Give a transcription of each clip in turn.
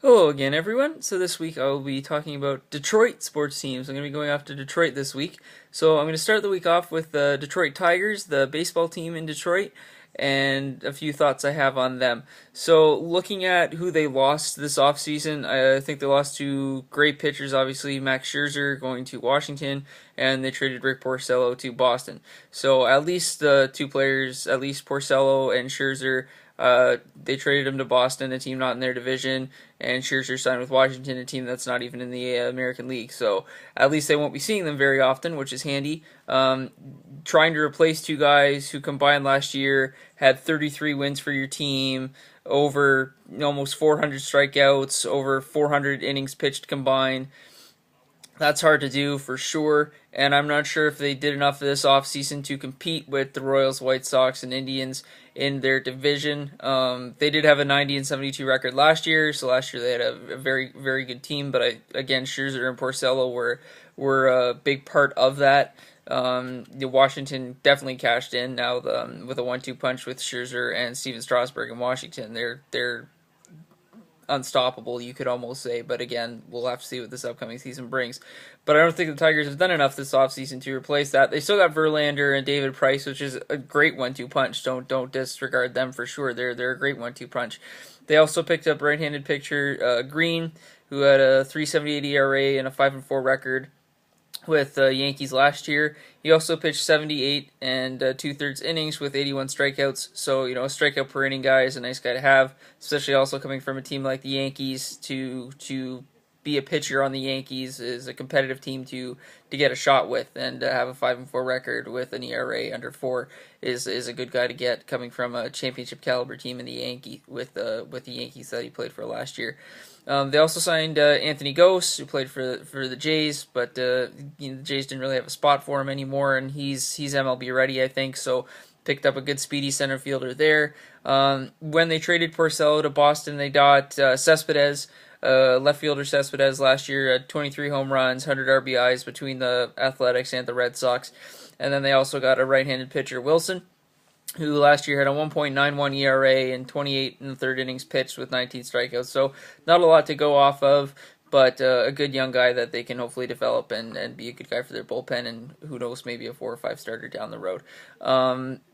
Hello again, everyone. So this week I will be talking about Detroit sports teams. I'm going to be going off to Detroit this week. So I'm going to start the week off with the Detroit Tigers, the baseball team in Detroit, and a few thoughts I have on them. So looking at who they lost this offseason, I think they lost two great pitchers, obviously Max Scherzer going to Washington, and they traded Rick Porcello to Boston. So at least the two players, at least Porcello and Scherzer, they traded him to Boston, a team not in their division, and Scherzer signed with Washington, a team that's not even in the American League. So at least they won't be seeing them very often, which is handy. Trying to replace two guys who combined last year had 33 wins for your team, over almost 400 strikeouts, over 400 innings pitched combined. That's hard to do for sure, and I'm not sure if they did enough this offseason to compete with the Royals, White Sox, and Indians in their division. They did have a 90 and 72 record last year, so last year they had a very, very good team, but again, Scherzer and Porcello were a big part of that. The Washington definitely cashed in now with a 1-2 punch with Scherzer and Steven Strasburg in Washington. They're unstoppable, you could almost say, but again, we'll have to see what this upcoming season brings. But I don't think the Tigers have done enough this offseason to replace that. They still got Verlander and David Price, which is a great 1-2 punch. Don't disregard them for sure. They're a great 1-2 punch. They also picked up right-handed pitcher Green, who had a 3.78 ERA and a 5-4 record with the Yankees last year. He also pitched 78 and 2/3 innings with 81 strikeouts. So, a strikeout per inning guy is a nice guy to have, especially also coming from a team like the Yankees. To be a pitcher on the Yankees is a competitive team to get a shot with, and to have a 5-4 record with an ERA under 4 is a good guy to get, coming from a championship caliber team in the with the Yankees that he played for last year. They also signed Anthony Gose, who played for the Jays, but the Jays didn't really have a spot for him anymore, and he's MLB ready, I think. So picked up a good speedy center fielder there. When they traded Porcello to Boston, they got Cespedes. Left fielder Cespedes last year had 23 home runs, 100 RBIs between the Athletics and the Red Sox. And then they also got a right-handed pitcher, Wilson, who last year had a 1.91 ERA and 28 and third innings pitched with 19 strikeouts. So not a lot to go off of, but a good young guy that they can hopefully develop and be a good guy for their bullpen, and who knows, maybe a 4 or 5 starter down the road.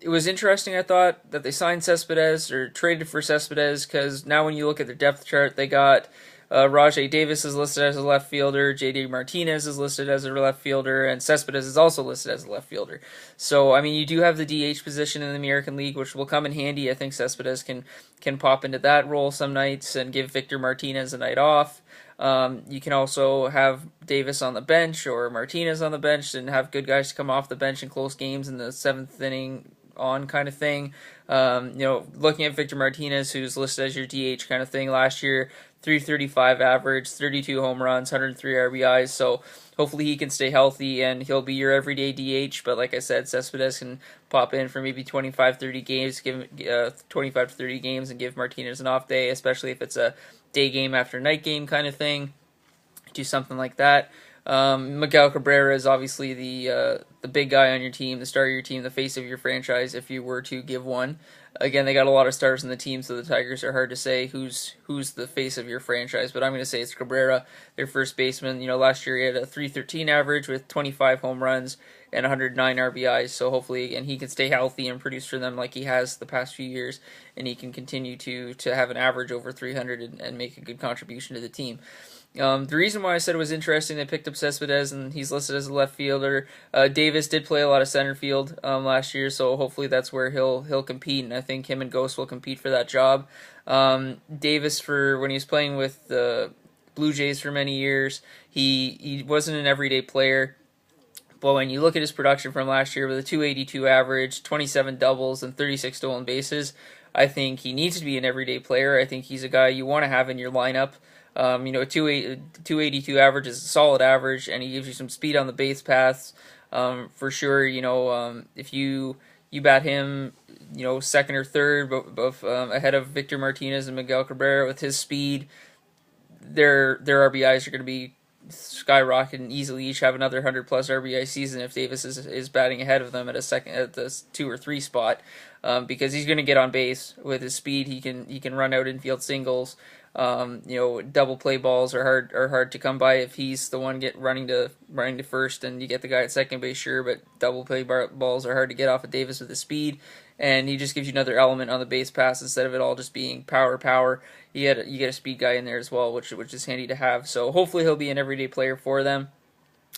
It was interesting, I thought, that they signed Cespedes or traded for Cespedes, because now when you look at their depth chart, they got Rajay Davis is listed as a left fielder, J.D. Martinez is listed as a left fielder, and Cespedes is also listed as a left fielder. So, I mean, you do have the DH position in the American League, which will come in handy. I think Cespedes can pop into that role some nights and give Victor Martinez a night off. You can also have Davis on the bench or Martinez on the bench and have good guys come off the bench in close games in the 7th inning on kind of thing. Looking at Victor Martinez, who's listed as your DH kind of thing last year, 335 average, 32 home runs, 103 RBIs. So hopefully he can stay healthy and he'll be your everyday DH. But like I said, Cespedes can pop in for maybe 25-30 games, give 25 to 30 games, and give Martinez an off day, especially if it's a day game after night game kind of thing. Do something like that. Miguel Cabrera is obviously the big guy on your team, the star of your team, the face of your franchise, if you were to give one. Again, they got a lot of stars in the team, so the Tigers are hard to say who's the face of your franchise, but I'm going to say it's Cabrera, their first baseman. Last year he had a 313 average with 25 home runs and 109 RBIs, so hopefully, again, he can stay healthy and produce for them like he has the past few years, and he can continue to have an average over 300 and make a good contribution to the team. The reason why I said it was interesting, they picked up Cespedes and he's listed as a left fielder. Davis did play a lot of center field last year, so hopefully that's where he'll compete, and I think him and Ghost will compete for that job. Davis, for when he was playing with the Blue Jays for many years, he wasn't an everyday player. But when you look at his production from last year with a 282 average, 27 doubles, and 36 stolen bases, I think he needs to be an everyday player. I think he's a guy you want to have in your lineup. A 282 average is a solid average, and he gives you some speed on the base paths. For sure, if you bat him, second or third, both ahead of Victor Martinez and Miguel Cabrera with his speed, their RBIs are going to be skyrocketing easily. Each have another 100+ RBI season if Davis is batting ahead of them at the 2 or 3 spot, because he's going to get on base with his speed. He can run out infield singles. Double play balls are hard to come by if he's the one running to first, and you get the guy at second base, sure, but double play balls are hard to get off of Davis with his speed, and he just gives you another element on the base pass instead of it all just being power. You get a speed guy in there as well, which is handy to have. So hopefully he'll be an everyday player for them.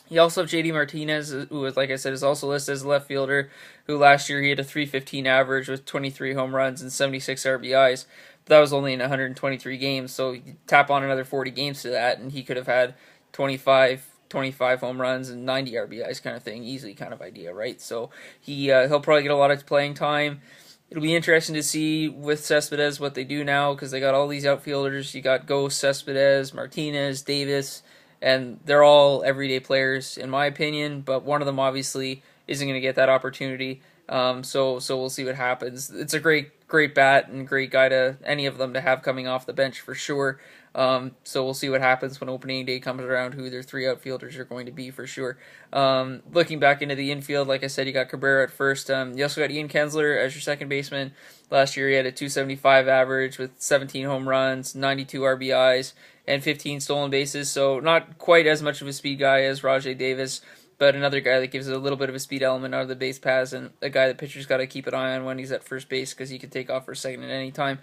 You also have JD Martinez, who, like I said, is also listed as a left fielder, who last year he had a 315 average with 23 home runs and 76 RBIs. But that was only in 123 games, so you tap on another 40 games to that, and he could have had 25 home runs and 90 RBIs kind of thing, easily kind of idea, right? So he'll probably get a lot of playing time. It'll be interesting to see with Cespedes what they do now, because they got all these outfielders. You got Ghost, Cespedes, Martinez, Davis, and they're all everyday players in my opinion, but one of them obviously isn't going to get that opportunity. So we'll see what happens. It's a great bat and great guy to any of them to have coming off the bench for sure. So we'll see what happens when opening day comes around, who their three outfielders are going to be for sure. Looking back into the infield, like I said, you got Cabrera at first. You also got Ian Kinsler as your second baseman. Last year he had a 275 average with 17 home runs, 92 RBIs, and 15 stolen bases. So not quite as much of a speed guy as Rajai Davis, but another guy that gives it a little bit of a speed element out of the base paths, and a guy that pitchers got to keep an eye on when he's at first base, because he can take off for a second at any time,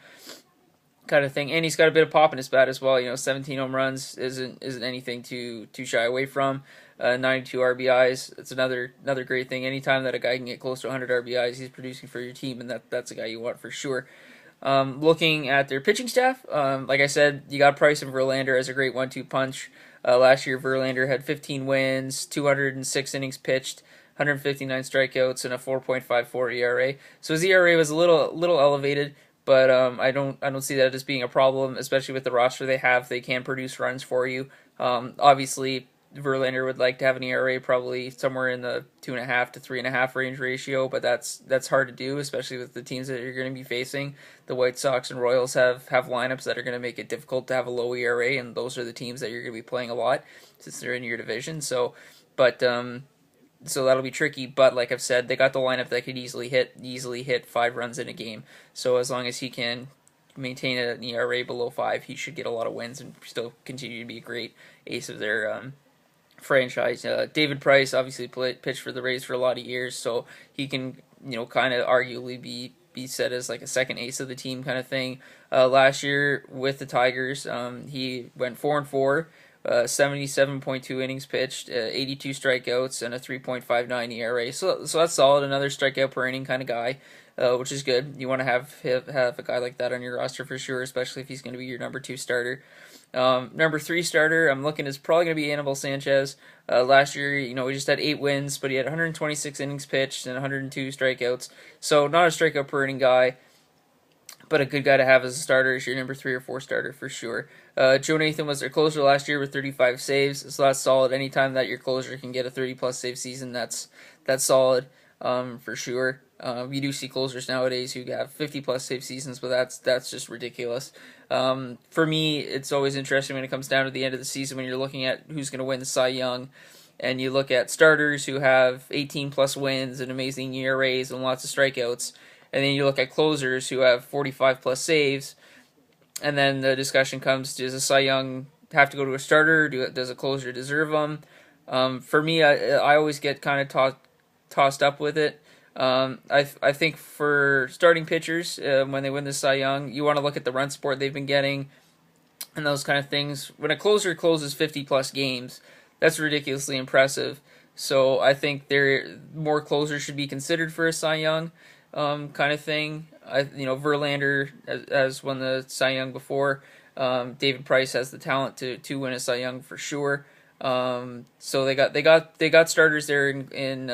kind of thing. And he's got a bit of pop in his bat as well. 17 home runs isn't anything to shy away from. 92 RBIs. It's another great thing. Anytime that a guy can get close to 100 RBIs, he's producing for your team, and that's a guy you want for sure. Looking at their pitching staff, like I said, you got Price and Verlander as a great 1-2 punch. Last year, Verlander had 15 wins, 206 innings pitched, 159 strikeouts, and a 4.54 ERA. So his ERA was a little elevated, but I don't see that as being a problem, especially with the roster they have. They can produce runs for you. Obviously, Verlander would like to have an ERA probably somewhere in the 2.5 to 3.5 range ratio, but that's hard to do, especially with the teams that you're going to be facing. The White Sox and Royals have lineups that are going to make it difficult to have a low ERA, and those are the teams that you're going to be playing a lot since they're in your division. So that'll be tricky. But like I've said, they got the lineup that could easily hit 5 runs in a game. So as long as he can maintain an ERA below 5, he should get a lot of wins and still continue to be a great ace of their franchise. David Price obviously pitched for the Rays for a lot of years, so he can kind of arguably be set as like a second ace of the team kind of thing. Last year with the Tigers, he went 4-4, 77.2 innings pitched, 82 strikeouts, and a 3.59 ERA. So that's solid. Another strikeout per inning kind of guy, which is good. You want to have a guy like that on your roster for sure, especially if he's going to be your number 2 starter. Number 3 starter, I'm looking, is probably going to be Anibal Sanchez. Last year, he just had 8 wins, but he had 126 innings pitched and 102 strikeouts. So not a strikeout per inning guy, but a good guy to have as a starter as your number 3 or 4 starter for sure. Joe Nathan was their closer last year with 35 saves, so that's solid. Anytime that your closer can get a 30-plus save season, that's solid for sure. You do see closers nowadays who have 50-plus save seasons, but that's just ridiculous. For me, it's always interesting when it comes down to the end of the season when you're looking at who's going to win the Cy Young, and you look at starters who have 18-plus wins and amazing ERAs and lots of strikeouts, and then you look at closers who have 45-plus saves, and then the discussion comes, does a Cy Young have to go to a starter? Does a closer deserve them? For me, I always get kind of tossed up with it. I think for starting pitchers, when they win the Cy Young, you want to look at the run support they've been getting and those kind of things. When a closer closes 50-plus games, that's ridiculously impressive. So I think more closers should be considered for a Cy Young kind of thing. Verlander has won the Cy Young before. David Price has the talent to win a Cy Young for sure. So they got starters there in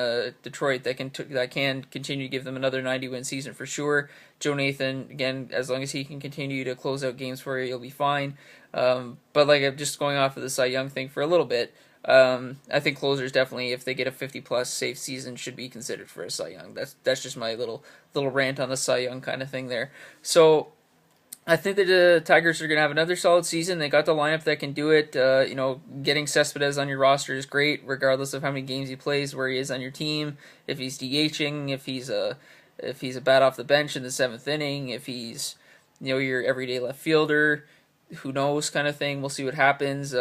Detroit that can continue to give them another 90-win season for sure. Joe Nathan, again, as long as he can continue to close out games for you, he'll be fine. But like, I'm just going off of the Cy Young thing for a little bit. I think closers definitely, if they get a 50-plus save season, should be considered for a Cy Young. That's just my little rant on the Cy Young kind of thing there. So I think that the Tigers are going to have another solid season. They got the lineup that can do it. Getting Cespedes on your roster is great, regardless of how many games he plays, where he is on your team. If he's DHing, if he's a bat off the bench in the 7th inning, if he's your everyday left fielder, who knows kind of thing. We'll see what happens.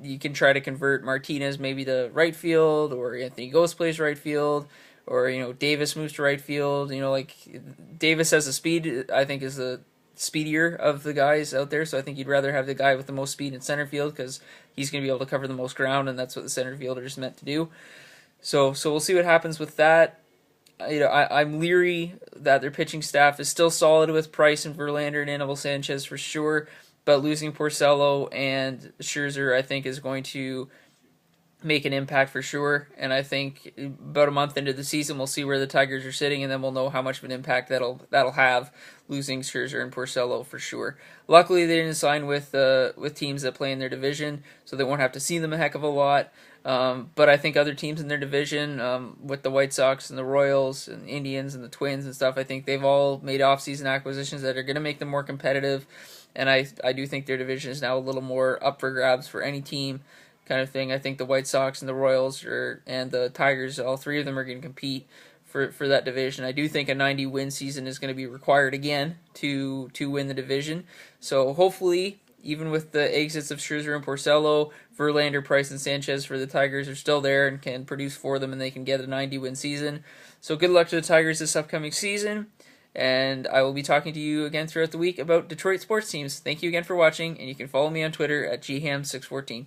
You can try to convert Martinez maybe to right field, or Anthony Ghost plays right field, or Davis moves to right field. Like Davis has the speed. I think is the speedier of the guys out there. So I think you'd rather have the guy with the most speed in center field because he's going to be able to cover the most ground, and that's what the center fielder is meant to do. So we'll see what happens with that. I'm leery that their pitching staff is still solid with Price and Verlander and Anibal Sanchez for sure, but losing Porcello and Scherzer, I think, is going to make an impact for sure. And I think about a month into the season, we'll see where the Tigers are sitting, and then we'll know how much of an impact that'll have, losing Scherzer and Porcello for sure. Luckily, they didn't sign with teams that play in their division, so they won't have to see them a heck of a lot. But I think other teams in their division, with the White Sox and the Royals and the Indians and the Twins and stuff, I think they've all made off-season acquisitions that are going to make them more competitive. And I do think their division is now a little more up for grabs for any team kind of thing. I think the White Sox and the Royals and the Tigers, all three of them are going to compete for that division. I do think a 90-win season is going to be required again to win the division. So hopefully, even with the exits of Scherzer and Porcello, Verlander, Price, and Sanchez for the Tigers are still there and can produce for them, and they can get a 90-win season. So good luck to the Tigers this upcoming season, and I will be talking to you again throughout the week about Detroit sports teams. Thank you again for watching, and you can follow me on Twitter at GHAM614.